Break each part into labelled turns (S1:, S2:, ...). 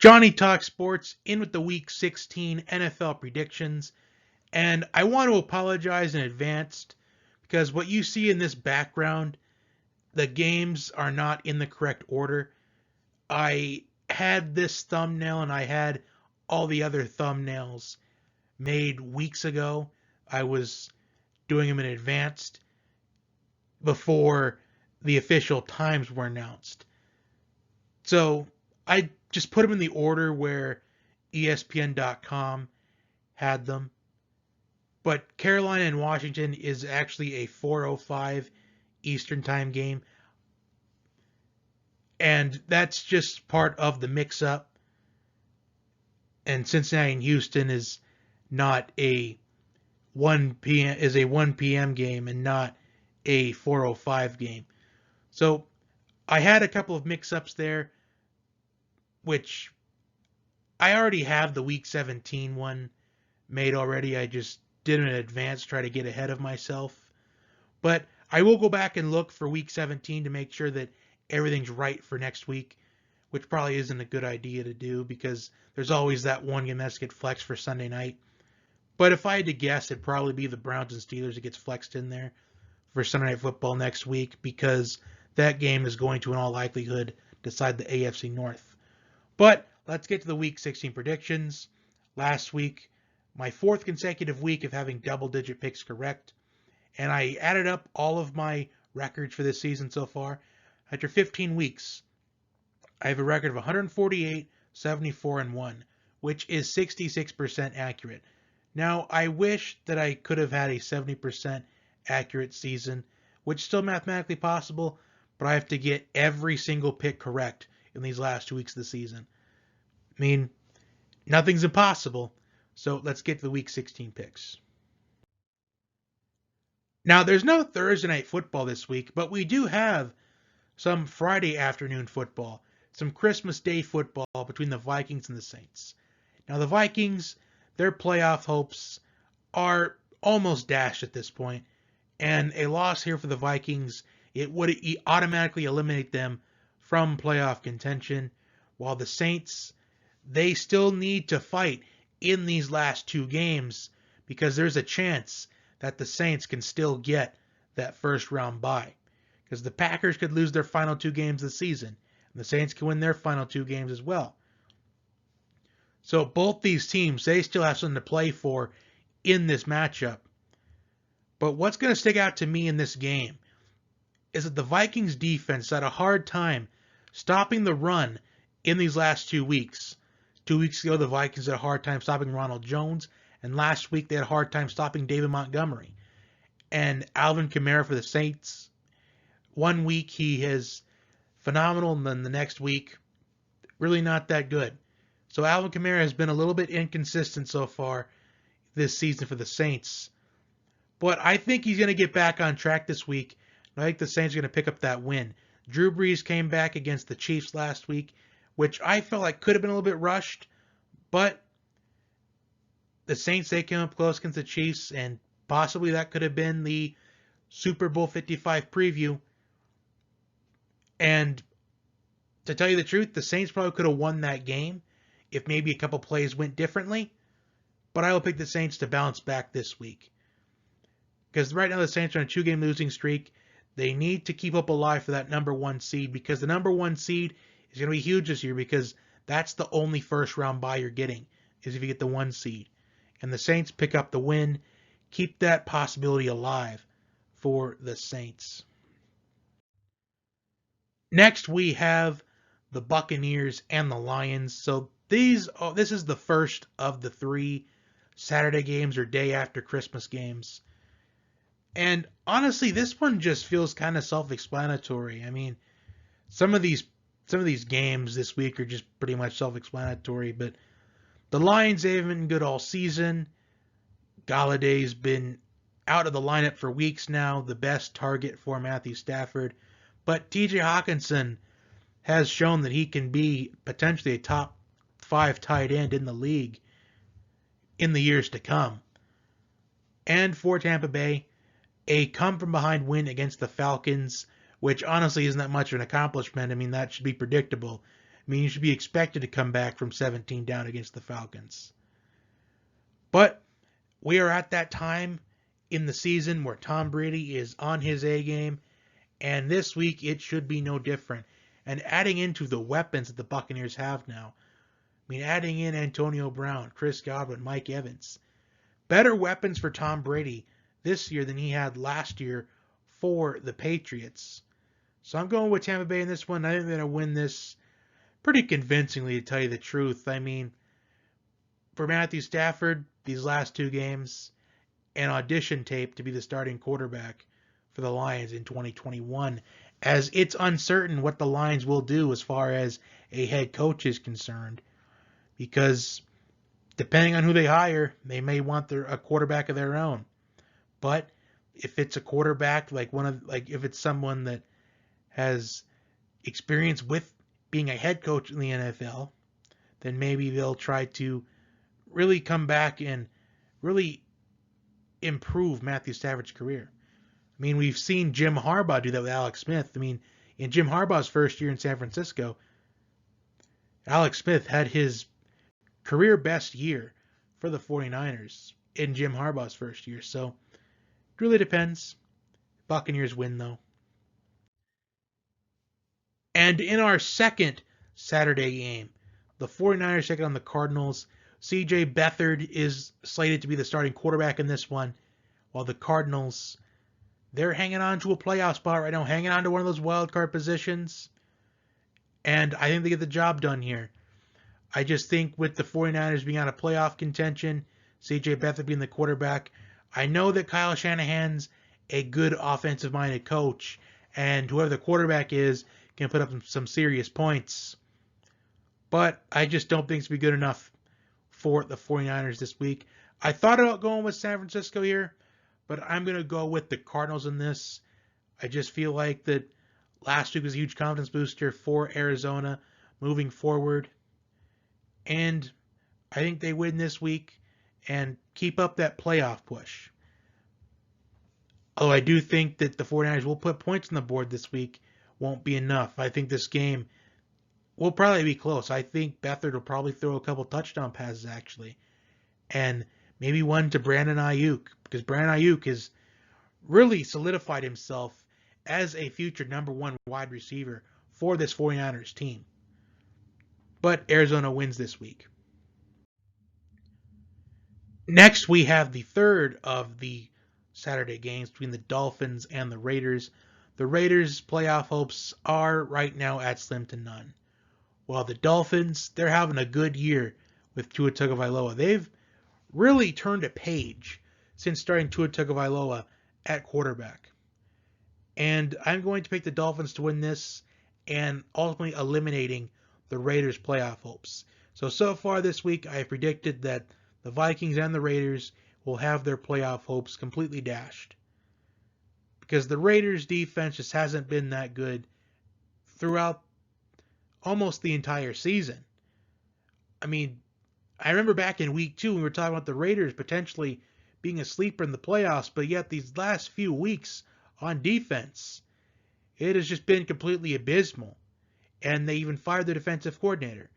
S1: Johnny Talk Sports in with the Week 16 NFL predictions. And I want to apologize in advance because what you see in this background, the games are not in the correct order. I had this thumbnail and I had all the other thumbnails made weeks ago. I was doing them in advance before the official times were announced. So I just put them in the order where ESPN.com had them. But Carolina and Washington is actually a 4:05 Eastern Time game. And that's just part of the mix-up. And Cincinnati and Houston is not a 1 p.m. game and not a 4:05 game. So I had a couple of mix-ups there, which I already have the Week 17 one made already. I just did it in advance, try to get ahead of myself. But I will go back and look for Week 17 to make sure that everything's right for next week, which probably isn't a good idea to do because there's always that one game that's get flexed for Sunday night. But if I had to guess, it'd probably be the Browns and Steelers that gets flexed in there for Sunday Night Football next week because that game is going to, in all likelihood, decide the AFC North. But let's get to the Week 16 predictions. Last week, my fourth consecutive week of having double-digit picks correct, and I added up all of my records for this season so far. After 15 weeks, I have a record of 148, 74, and 1, which is 66% accurate. Now, I wish that I could have had a 70% accurate season, which is still mathematically possible, but I have to get every single pick correct in these last 2 weeks of the season. I mean, nothing's impossible, so let's get to the Week 16 picks. Now, there's no Thursday Night Football this week, but we do have some Friday afternoon football, some Christmas Day football between the Vikings and the Saints. Now, the Vikings, their playoff hopes are almost dashed at this point, and a loss here for the Vikings, it would automatically eliminate them from playoff contention, while the Saints, they still need to fight in these last two games because there's a chance that the Saints can still get that first round bye. Because the Packers could lose their final two games of the season, and the Saints can win their final two games as well. So both these teams, they still have something to play for in this matchup. But what's going to stick out to me in this game is that the Vikings defense had a hard time stopping the run in these last 2 weeks. 2 weeks ago, the Vikings had a hard time stopping Ronald Jones, and last week they had a hard time stopping David Montgomery. And Alvin Kamara for the Saints, 1 week he is phenomenal, and then the next week, really not that good. So Alvin Kamara has been a little bit inconsistent so far this season for the Saints. But I think he's going to get back on track this week. I think the Saints are going to pick up that win. Drew Brees came back against the Chiefs last week, which I felt like could have been a little bit rushed. But the Saints, they came up close against the Chiefs, and possibly that could have been the Super Bowl 55 preview. And to tell you the truth, the Saints probably could have won that game if maybe a couple plays went differently. But I will pick the Saints to bounce back this week. Because right now the Saints are on a 2-game losing streak. They need to keep up alive for that number 1 seed, because the number 1 seed is going to be huge this year, because that's the only first round bye you're getting, is if you get the 1 seed. And the Saints pick up the win, keep that possibility alive for the Saints. Next we have the Buccaneers and the Lions. So this is the first of the 3 Saturday games or day after Christmas games. And honestly, this one just feels kind of self-explanatory. I mean, some of these games this week are just pretty much self-explanatory, but the Lions, they haven't been good all season. Galladay's been out of the lineup for weeks now, the best target for Matthew Stafford. But TJ Hawkinson has shown that he can be potentially a top 5 tight end in the league in the years to come. And for Tampa Bay, a come-from-behind win against the Falcons, which honestly isn't that much of an accomplishment. I mean, that should be predictable. I I mean, you should be expected to come back from 17 down against the Falcons. But we are at that time in the season where Tom Brady is on his A game, and this week it should be no different. And adding into the weapons that the Buccaneers have now, I mean, adding in Antonio Brown, Chris Godwin, Mike Evans, better weapons for Tom Brady this year than he had last year for the Patriots. So I'm going with Tampa Bay in this one. I think they're going to win this pretty convincingly, to tell you the truth. I mean, for Matthew Stafford, these last two games, an audition tape to be the starting quarterback for the Lions in 2021, as it's uncertain what the Lions will do as far as a head coach is concerned, because depending on who they hire, they may want a quarterback of their own. But if it's a quarterback if it's someone that has experience with being a head coach in the NFL, then maybe they'll try to really come back and really improve Matthew Stafford's career. I mean, we've seen Jim Harbaugh do that with Alex Smith. I mean, in Jim Harbaugh's first year in San Francisco, Alex Smith had his career best year for the 49ers in Jim Harbaugh's first year. So it really depends. Buccaneers win, though. And in our second Saturday game, the 49ers take on the Cardinals. C.J. Beathard is slated to be the starting quarterback in this one, while the Cardinals, they're hanging on to a playoff spot right now, hanging on to one of those wild card positions. And I think they get the job done here. I just think with the 49ers being out of playoff contention, C.J. Beathard being the quarterback, I know that Kyle Shanahan's a good offensive-minded coach, and whoever the quarterback is can put up some serious points. But I just don't think it's going to be good enough for the 49ers this week. I thought about going with San Francisco here, but I'm going to go with the Cardinals in this. I just feel like that last week was a huge confidence booster for Arizona moving forward. And I think they win this week and keep up that playoff push. Although I do think that the 49ers will put points on the board this week, won't be enough. I think this game will probably be close. I think Beathard will probably throw a couple touchdown passes, actually. And maybe one to Brandon Ayuk, because Brandon Ayuk has really solidified himself as a future number one wide receiver for this 49ers team. But Arizona wins this week. Next, we have the third of the Saturday games between the Dolphins and the Raiders. The Raiders' playoff hopes are right now at slim to none. While the Dolphins, they're having a good year with Tua Tagovailoa. They've really turned a page since starting Tua Tagovailoa at quarterback. And I'm going to pick the Dolphins to win this and ultimately eliminating the Raiders' playoff hopes. So far this week, I have predicted that the Vikings and the Raiders will have their playoff hopes completely dashed. Because the Raiders' defense just hasn't been that good throughout almost the entire season. I mean, I remember back in week 2, we were talking about the Raiders potentially being a sleeper in the playoffs, but yet these last few weeks on defense, it has just been completely abysmal. And they even fired their defensive coordinator.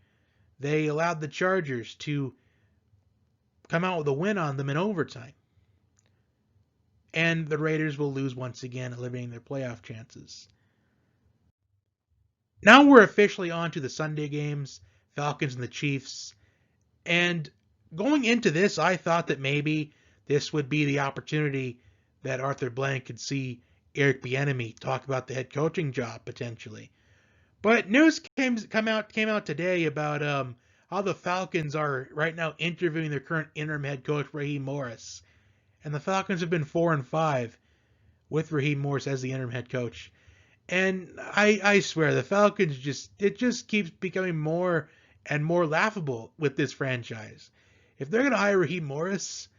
S1: They allowed the Chargers to come out with a win on them in overtime. And the Raiders will lose once again, eliminating their playoff chances. Now we're officially on to the Sunday games, Falcons and the Chiefs. And going into this, I thought that maybe this would be the opportunity that Arthur Blank could see Eric Bieniemy talk about the head coaching job potentially. But news came out today about how the Falcons are right now interviewing their current interim head coach, Raheem Morris. And the Falcons have been 4-5 with Raheem Morris as the interim head coach. And I swear, the Falcons just keeps becoming more and more laughable with this franchise. If they're going to hire Raheem Morris,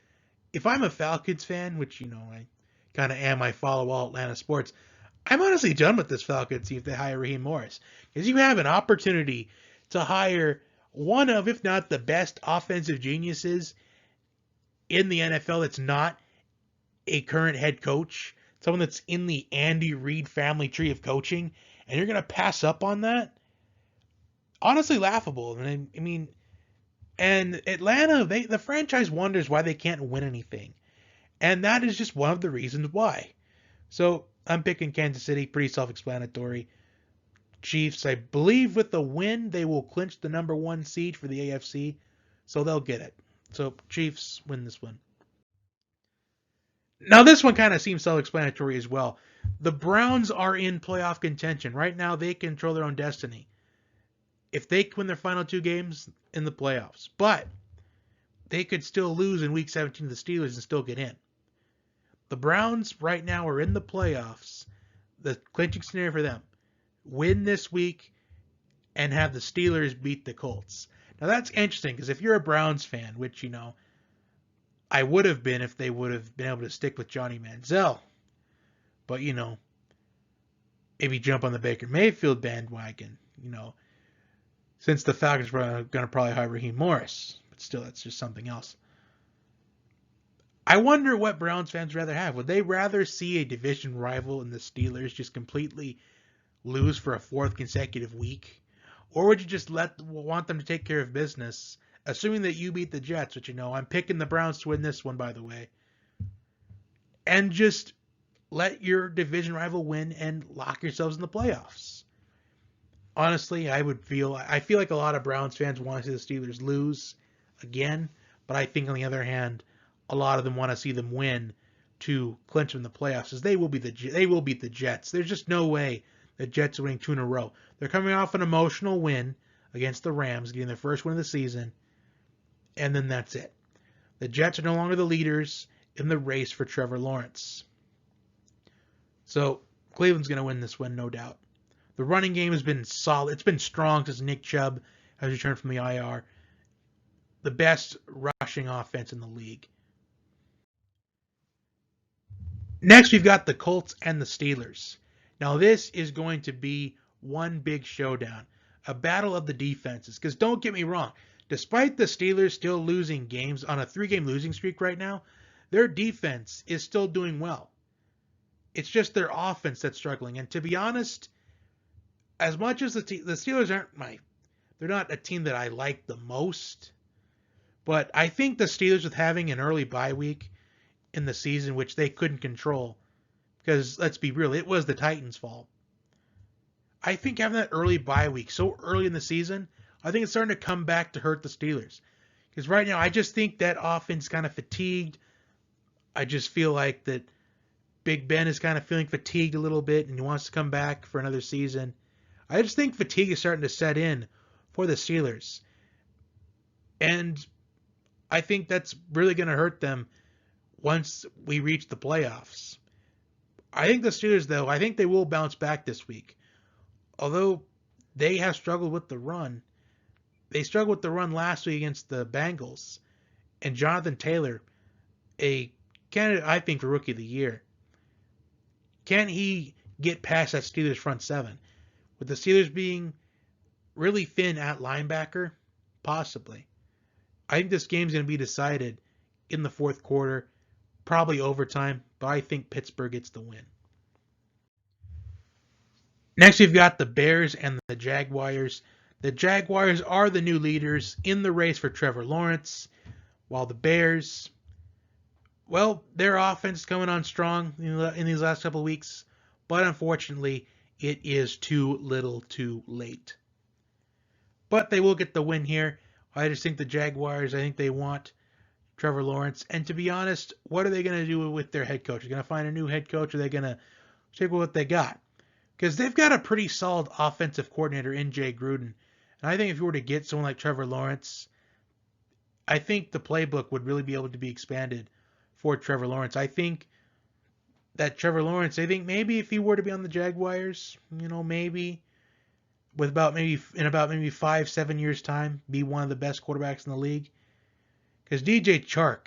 S1: if I'm a Falcons fan, which, I kind of am, I follow all Atlanta sports, I'm honestly done with this Falcons team if they hire Raheem Morris. Because you have an opportunity to hire one of, if not the best offensive geniuses in the NFL that's not a current head coach, someone that's in the Andy Reid family tree of coaching, and you're going to pass up on that? honestly laughable. I mean, and Atlanta, the franchise wonders why they can't win anything. And that is just one of the reasons why. So I'm picking Kansas City, pretty self-explanatory. Chiefs, I believe with the win, they will clinch the number 1 seed for the AFC, so they'll get it. So Chiefs win this one. Now this one kind of seems self-explanatory as well. The Browns are in playoff contention. Right now they control their own destiny. If they win their final 2 games in the playoffs, but they could still lose in week 17 to the Steelers and still get in. The Browns right now are in the playoffs. The clinching scenario for them: win this week and have the Steelers beat the Colts. Now that's interesting because if you're a Browns fan, which I would have been if they would have been able to stick with Johnny Manziel, but maybe jump on the Baker Mayfield bandwagon, since the Falcons were going to probably hire Raheem Morris, but still that's just something else. I wonder what Browns fans would rather have. Would they rather see a division rival in the Steelers just completely lose for a 4th consecutive week? Or would you just want them to take care of business, assuming that you beat the Jets, which I'm picking the Browns to win this one, by the way, and just let your division rival win and lock yourselves in the playoffs? Honestly, I feel like a lot of Browns fans want to see the Steelers lose again, but I think on the other hand, a lot of them want to see them win to clinch them in the playoffs, as they will beat the Jets. There's just no way the Jets are winning 2 in a row. They're coming off an emotional win against the Rams, getting their first win of the season, and then that's it. The Jets are no longer the leaders in the race for Trevor Lawrence. So Cleveland's going to win this one, no doubt. The running game has been solid. It's been strong since Nick Chubb has returned from the IR. The best rushing offense in the league. Next, we've got the Colts and the Steelers. Now, this is going to be one big showdown, a battle of the defenses. Because don't get me wrong, despite the Steelers still losing games on a 3-game losing streak right now, their defense is still doing well. It's just their offense that's struggling. And to be honest, as much as the Steelers they're not a team that I like the most. But I think the Steelers, with having an early bye week in the season, which they couldn't control, because let's be real, it was the Titans' fault. I think having that early bye week so early in the season, I think it's starting to come back to hurt the Steelers. Because right now, I just think that offense is kind of fatigued. I just feel like that Big Ben is kind of feeling fatigued a little bit, and he wants to come back for another season. I just think fatigue is starting to set in for the Steelers. And I think that's really going to hurt them once we reach the playoffs. I think the Steelers, though, I think they will bounce back this week. Although they have struggled with the run. They struggled with the run last week against the Bengals. And Jonathan Taylor, a candidate, I think, for Rookie of the Year. Can he get past that Steelers front 7? With the Steelers being really thin at linebacker? Possibly. I think this game's going to be decided in the 4th quarter, probably overtime, but I think Pittsburgh gets the win. Next, we've got the Bears and the Jaguars. The Jaguars are the new leaders in the race for Trevor Lawrence, while the Bears, well, their offense is coming on strong in these last couple of weeks, but unfortunately, it is too little too late. But they will get the win here. I just think the Jaguars, I think they want Trevor Lawrence. And to be honest, what are they going to do with their head coach? Are they going to find a new head coach, or are they going to stick with what they got? Because they've got a pretty solid offensive coordinator in Jay Gruden. And I think if you were to get someone like Trevor Lawrence, I think the playbook would really be able to be expanded for Trevor Lawrence. I think that Trevor Lawrence, I think maybe if he were to be on the Jaguars, maybe with about 5-7 years time, be one of the best quarterbacks in the league. Because DJ Chark,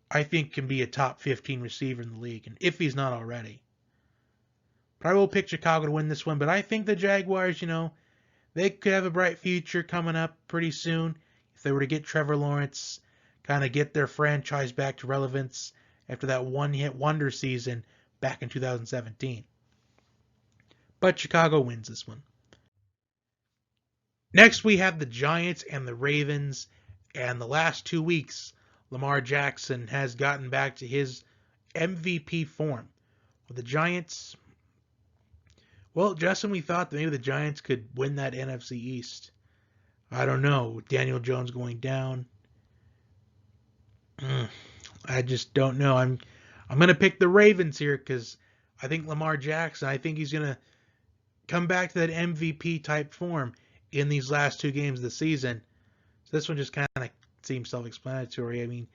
S1: I think, can be a top 15 receiver in the league, and if he's not already. But I will pick Chicago to win this one, but I think the Jaguars, they could have a bright future coming up pretty soon if they were to get Trevor Lawrence, kind of get their franchise back to relevance after that one-hit wonder season back in 2017. But Chicago wins this one. Next, we have the Giants and the Ravens. And the last 2 weeks, Lamar Jackson has gotten back to his MVP form. With the Giants, well, Justin, we thought that maybe the Giants could win that NFC East. I don't know. With Daniel Jones going down, I just don't know. I'm going to pick the Ravens here because I think Lamar Jackson, I think he's going to come back to that MVP type form in these last 2 games of the season. So this one just kind of seems self-explanatory. I mean,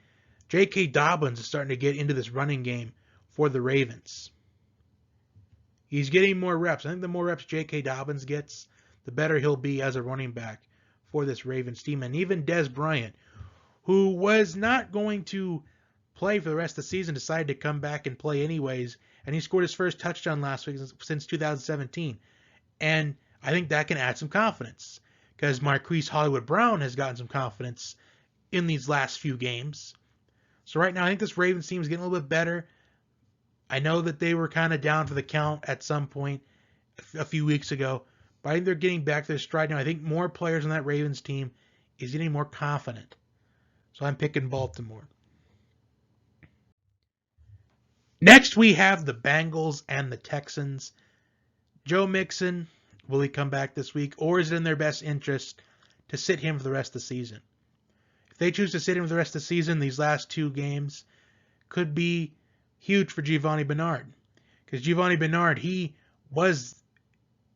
S1: J.K. Dobbins is starting to get into this running game for the Ravens. He's getting more reps. I think the more reps J.K. Dobbins gets, the better he'll be as a running back for this Ravens team. And even Des Bryant, who was not going to play for the rest of the season, decided to come back and play anyways. And he scored his first touchdown last week since 2017. And I think that can add some confidence because Marquise Hollywood-Brown has gotten some confidence in these last few games. So right now, I think this Ravens team is getting a little bit better. I know that they were kind of down for the count at some point a few weeks ago, but I think they're getting back to their stride now. I think more players on that Ravens team is getting more confident. So I'm picking Baltimore. Next, we have the Bengals and the Texans. Joe Mixon, will he come back this week, or is it in their best interest to sit him for the rest of the season? If they choose to sit him for the rest of the season, these last 2 games could be huge for Giovanni Bernard. Because Giovanni Bernard, he was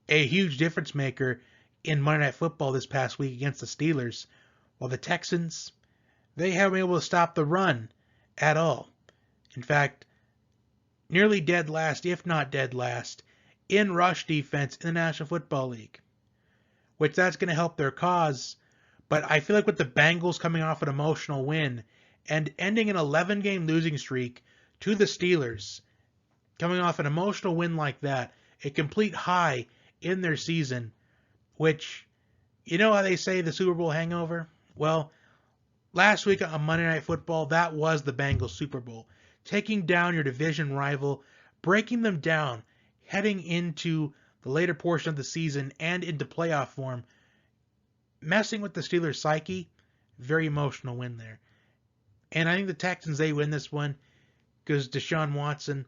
S1: a huge difference maker in Monday Night Football this past week against the Steelers. While the Texans, they haven't been able to stop the run at all. In fact, nearly dead last, if not dead last, in rush defense in the National Football League. Which that's going to help their cause. But I feel like with the Bengals coming off an emotional win and ending an 11-game losing streak to the Steelers, coming off an emotional win like that, a complete high in their season, which, you know how they say the Super Bowl hangover? Well, last week on Monday Night Football, that was the Bengals Super Bowl. Taking down your division rival, breaking them down, heading into the later portion of the season and into playoff form, messing with the Steelers' psyche, very emotional win there. And I think the Texans, they win this one because Deshaun Watson,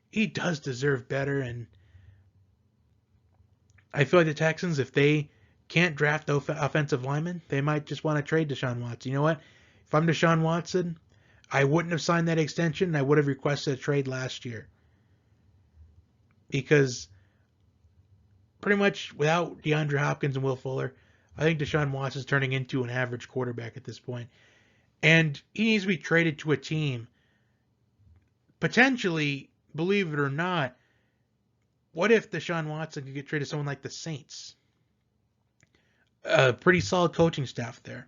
S1: he does deserve better. And I feel like the Texans, if they can't draft offensive linemen, they might just want to trade Deshaun Watson. You know what? If I'm Deshaun Watson, I wouldn't have signed that extension. I would have requested a trade last year. Because pretty much without DeAndre Hopkins and Will Fuller, I think Deshaun Watson's turning into an average quarterback at this point. And he needs to be traded to a team. Potentially, believe it or not, what if Deshaun Watson could get traded to someone like the Saints? A pretty solid coaching staff there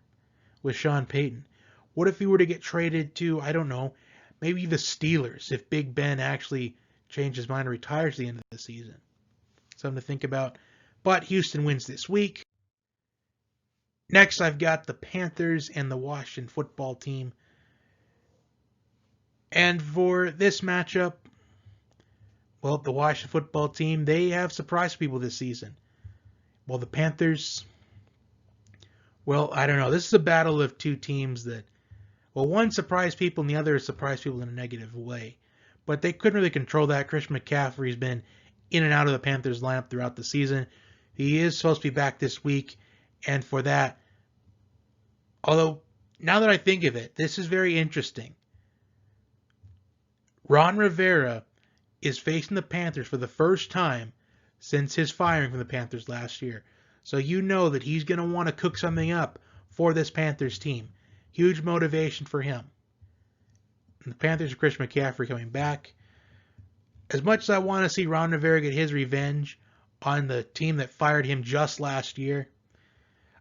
S1: with Sean Payton. What if he were to get traded to, I don't know, maybe the Steelers if Big Ben actually changed his mind and retires at the end of the season? Something to think about. But Houston wins this week. Next, I've got the Panthers and the Washington football team. And for this matchup, well, the Washington football team, they have surprised people this season. Well, the Panthers, well, I don't know. This is a battle of 2 teams that, well, one surprised people and the other surprised people in a negative way. But they couldn't really control that. Christian McCaffrey's been in and out of the Panthers lineup throughout the season. He is supposed to be back this week. And for that, although now that I think of it, this is very interesting. Ron Rivera is facing the Panthers for the first time since his firing from the Panthers last year. So you know that he's going to want to cook something up for this Panthers team. Huge motivation for him. And the Panthers are Christian McCaffrey coming back. As much as I want to see Ron Rivera get his revenge on the team that fired him just last year,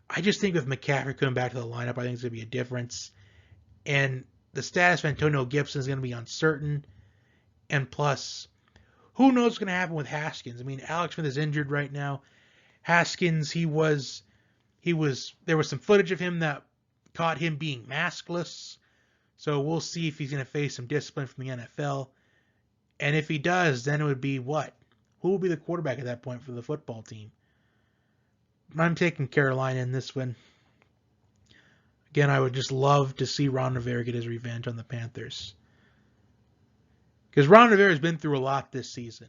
S1: I just think with McCaffrey coming back to the lineup, I think it's going to be a difference. And the status of Antonio Gibson is going to be uncertain. And plus, who knows what's going to happen with Haskins? I mean, Alex Smith is injured right now. Haskins, there was some footage of him that caught him being maskless. So we'll see if he's going to face some discipline from the NFL. And if he does, then it would be what? Who will be the quarterback at that point for the football team? I'm taking Carolina in this one. Again, I would just love to see Ron Rivera get his revenge on the Panthers. Because Ron Rivera has been through a lot this season.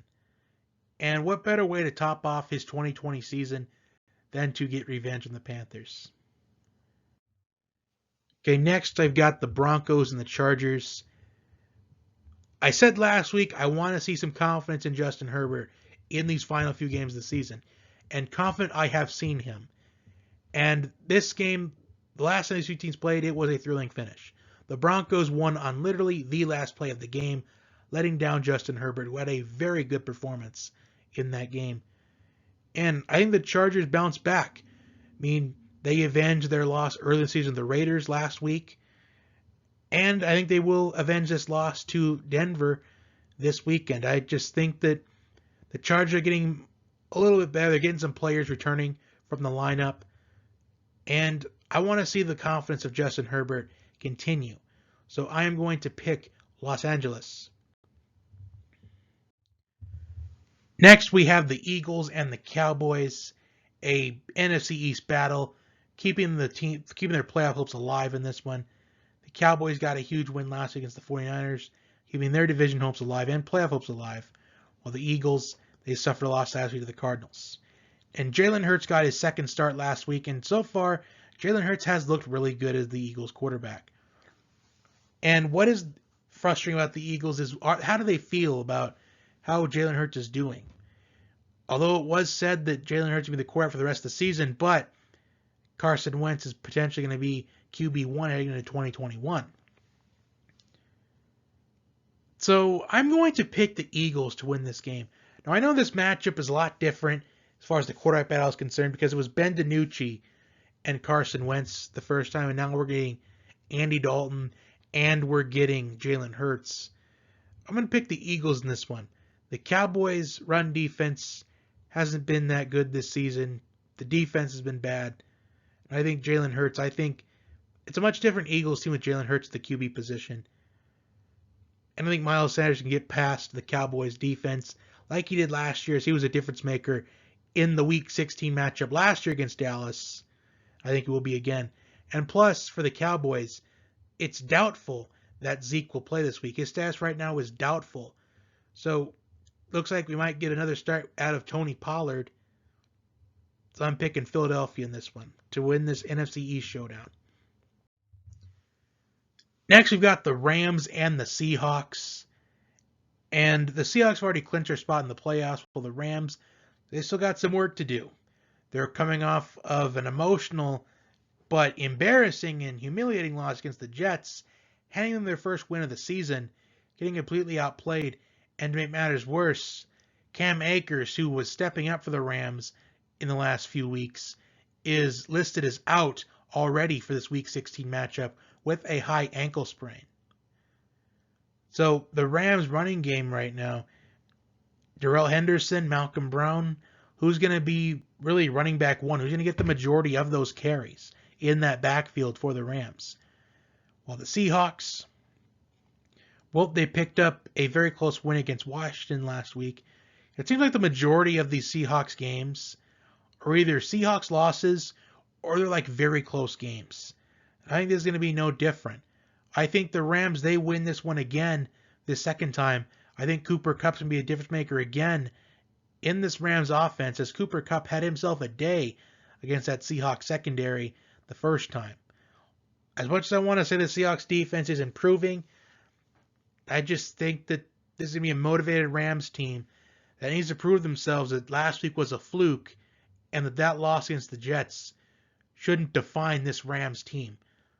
S1: And what better way to top off his 2020 season than to get revenge on the Panthers? Okay, next I've got the Broncos and the Chargers. I said last week I want to see some confidence in Justin Herbert in these final few games of the season. And confident I have seen him. And this game, the last time these two teams played, it was a thrilling finish. The Broncos won on literally the last play of the game, letting down Justin Herbert, who had a very good performance in that game. And I think the Chargers bounced back. I mean, they avenged their loss early in the season to the Raiders last week. And I think they will avenge this loss to Denver this weekend. I just think that the Chargers are getting a little bit better. They're getting some players returning from the lineup. And I want to see the confidence of Justin Herbert continue. So I am going to pick Los Angeles. Next, we have the Eagles and the Cowboys, a NFC East battle, keeping their playoff hopes alive in this one. The Cowboys got a huge win last week against the 49ers, keeping their division hopes alive and playoff hopes alive, while the Eagles, they suffered a loss last week to the Cardinals. And Jalen Hurts got his second start last week, and so far, Jalen Hurts has looked really good as the Eagles quarterback. And what is frustrating about the Eagles is how do they feel about how Jalen Hurts is doing? Although it was said that Jalen Hurts will be the quarterback for the rest of the season, but Carson Wentz is potentially going to be QB1 heading into 2021. So I'm going to pick the Eagles to win this game. Now I know this matchup is a lot different as far as the quarterback battle is concerned because it was Ben DiNucci and Carson Wentz the first time, and now we're getting Andy Dalton and we're getting Jalen Hurts. I'm going to pick the Eagles in this one. The Cowboys' run defense hasn't been that good this season. The defense has been bad. And I think Jalen Hurts, I think it's a much different Eagles team with Jalen Hurts at the QB position. And I think Miles Sanders can get past the Cowboys' defense like he did last year, as he was a difference maker in the Week 16 matchup last year against Dallas. I think it will be again. And plus, for the Cowboys, it's doubtful that Zeke will play this week. His status right now is doubtful. So, looks like we might get another start out of Tony Pollard. So I'm picking Philadelphia in this one to win this NFC East showdown. Next, we've got the Rams and the Seahawks. And the Seahawks have already clinched their spot in the playoffs, while the Rams, they still got some work to do. They're coming off of an emotional but embarrassing and humiliating loss against the Jets, handing them their first win of the season, getting completely outplayed, and to make matters worse, Cam Akers, who was stepping up for the Rams in the last few weeks, is listed as out already for this Week 16 matchup with a high ankle sprain. So the Rams running game right now, Darrell Henderson, Malcolm Brown, who's going to be really running back one? Who's going to get the majority of those carries in that backfield for the Rams? While the Seahawks, well, they picked up a very close win against Washington last week. It seems like the majority of these Seahawks games are either Seahawks losses or they're like very close games. I think this is going to be no different. I think the Rams, they win this one again this second time. I think Cooper Kupp's going to be a difference maker again in this Rams offense, as Cooper Kupp had himself a day against that Seahawks secondary the first time. As much as I want to say the Seahawks defense is improving, I just think that this is going to be a motivated Rams team that needs to prove themselves that last week was a fluke and that loss against the Jets shouldn't define this Rams team.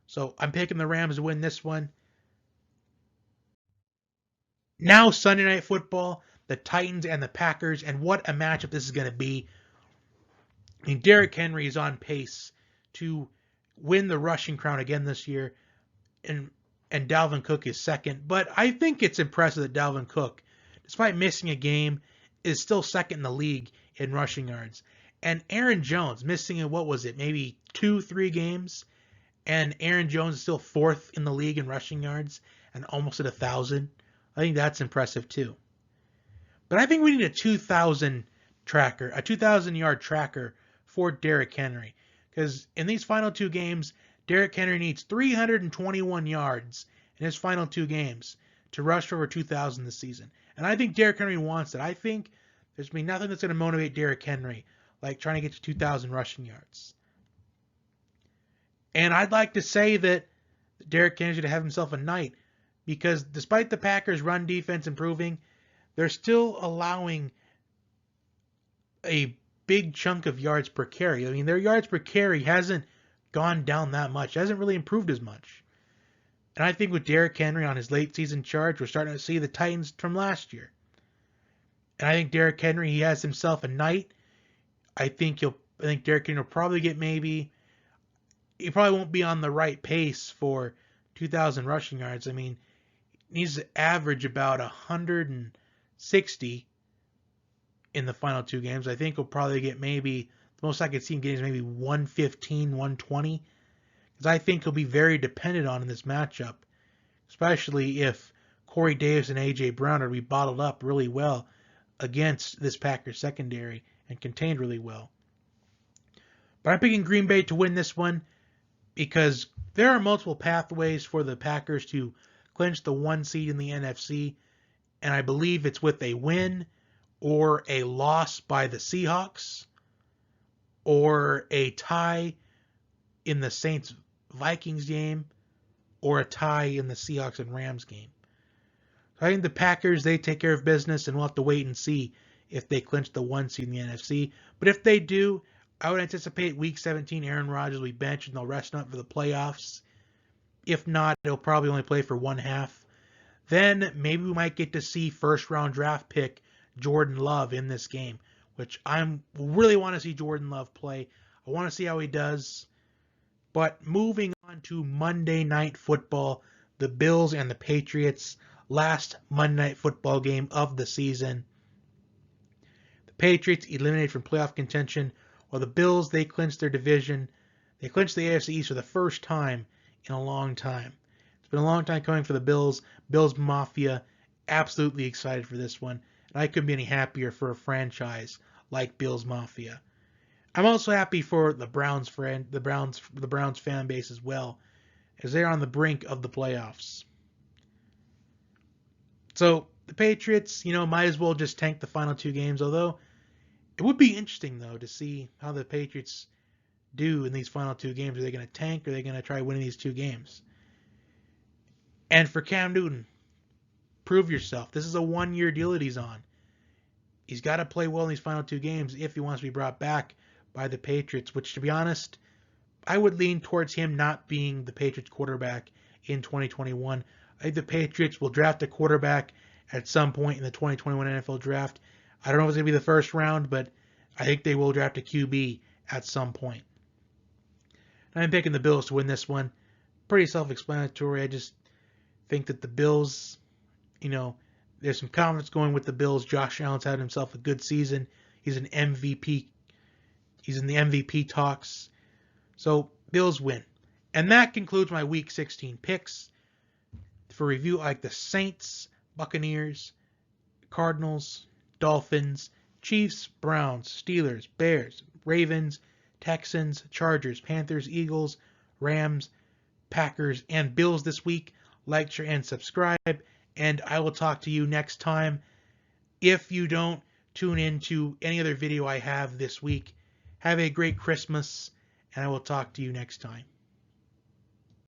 S1: So I'm picking the Rams to win this one. Now Sunday Night Football, the Titans and the Packers, and what a matchup this is going to be. I mean, Derrick Henry is on pace to win the rushing crown again this year, and Dalvin Cook is second. But I think it's impressive that Dalvin Cook, despite missing a game, is still second in the league in rushing yards. And Aaron Jones missing maybe 2-3 games, and Aaron Jones is still fourth in the league in rushing yards and almost at 1,000. I think that's impressive too. But I think we need a 2,000 yard tracker for Derrick Henry. Because in these final two games, Derrick Henry needs 321 yards in his final two games to rush for over 2,000 this season. And I think Derrick Henry wants it. I think there's going to be nothing that's going to motivate Derrick Henry like trying to get to 2,000 rushing yards. And I'd like to say that Derrick Henry's going to have himself a night, because despite the Packers' run defense improving, they're still allowing a big chunk of yards per carry. I mean, their yards per carry hasn't gone down that much. It hasn't really improved as much. And I think with Derrick Henry on his late season charge, we're starting to see the Titans from last year. And I think Derrick Henry, he has himself a night. I think Derrick Henry will probably get he probably won't be on the right pace for 2,000 rushing yards. I mean, he needs to average about 160 in the final two games. I think he'll probably get the most I could see him getting is maybe 115, 120. Because I think he'll be very dependent on in this matchup, especially if Corey Davis and A.J. Brown are to be bottled up really well against this Packers secondary and contained really well. But I'm picking Green Bay to win this one because there are multiple pathways for the Packers to clinch the 1 seed in the NFC, and I believe it's with a win or a loss by the Seahawks or a tie in the Saints-Vikings game or a tie in the Seahawks and Rams game. So I think the Packers, they take care of business, and we'll have to wait and see if they clinch the 1 seed in the NFC. But if they do, I would anticipate Week 17 Aaron Rodgers will be benched and they'll rest him up for the playoffs. If not, he'll probably only play for one half. Then maybe we might get to see first-round draft pick Jordan Love in this game, which I really want to see Jordan Love play. I want to see how he does. But moving on to Monday Night Football, the Bills and the Patriots, last Monday Night Football game of the season. The Patriots eliminated from playoff contention, while the Bills, they clinched their division. They clinched the AFC East for the first time in a long time. It's been a long time coming for the Bills. Bills Mafia, absolutely excited for this one. And I couldn't be any happier for a franchise like Bills Mafia. I'm also happy for the Browns fan base as well, as they're on the brink of the playoffs. So the Patriots, might as well just tank the final two games, although it would be interesting, though, to see how the Patriots do in these final two games. Are they going to tank, or are they going to try winning these two games? And for Cam Newton, prove yourself. This is a 1-year deal that he's on. He's got to play well in these final two games if he wants to be brought back by the Patriots, which, to be honest, I would lean towards him not being the Patriots quarterback in 2021. I think the Patriots will draft a quarterback at some point in the 2021 NFL draft. I don't know if it's going to be the first round, but I think they will draft a QB at some point. And I'm picking the Bills to win this one. Pretty self-explanatory. I just think that the Bills, there's some confidence going with the Bills. Josh Allen's had himself a good season. He's an MVP. He's in the MVP talks. So, Bills win. And that concludes my Week 16 picks. For review, I like the Saints, Buccaneers, Cardinals, Dolphins, Chiefs, Browns, Steelers, Bears, Ravens, Texans, Chargers, Panthers, Eagles, Rams, Packers, and Bills this week. Like, share, and subscribe. And I will talk to you next time. If you don't tune in to any other video I have this week, have a great Christmas, and I will talk to you next time.